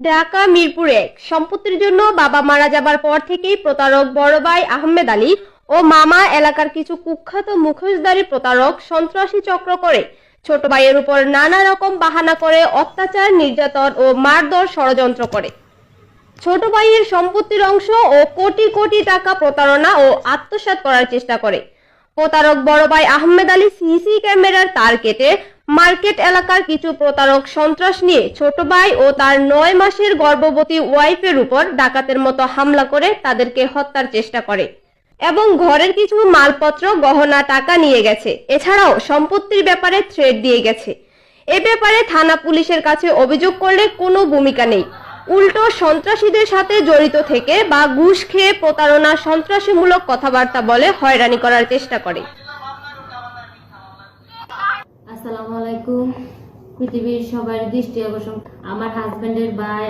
ঢাকা মিরপুর ১ সম্পত্তির জন্য বাবা মারা যাবার পর থেকেই প্রতারক বড় ভাই আহমেদ আলী ও মামা এলাকার কিছু কুখ্যাত মুখোশধারী প্রতারক সন্ত্রাসী চক্র করে ছোট ভাইয়ের উপর নানা রকম বাহানা করে অত্যাচার, নির্যাতন ও মারধর ষড়যন্ত্র করে। ছোট ভাইয়ের সম্পত্তির অংশ ও কোটি কোটি টাকা প্রতারণা ও আত্মসাৎ করার চেষ্টা করে। প্রতারক বড় ভাই আহমেদ আলী সিসি ক্যামেরার তার কেটে মার্কেট এলাকার কিছু প্রতারক সন্ত্রাস নিয়ে ছোট ভাই ও তার ৯ মাসের গর্ভবতী ওয়াইফের উপর ডাকাতের মতো হামলা করে তাদেরকে হত্যার চেষ্টা করে এবং ঘরের কিছু মালপত্র, গহনা, টাকা নিয়ে গেছে। এছাড়াও সম্পত্তির ব্যাপারে থ্রেট দিয়ে গেছে। এ ব্যাপারে থানা পুলিশের কাছে অভিযোগ করলে কোনো ভূমিকা নেই, উল্টো সন্ত্রাসীদের সাথে জড়িত থেকে বা ঘুষ খেয়ে প্রতারণা, সন্ত্রাসীমূলক কথাবার্তা বলে হয়রানি করার চেষ্টা করে। আসসালামু আলাইকুম। পৃথিবীর সবার দৃষ্টি আকর্ষণ আমার হাজবেন্ডের ভাই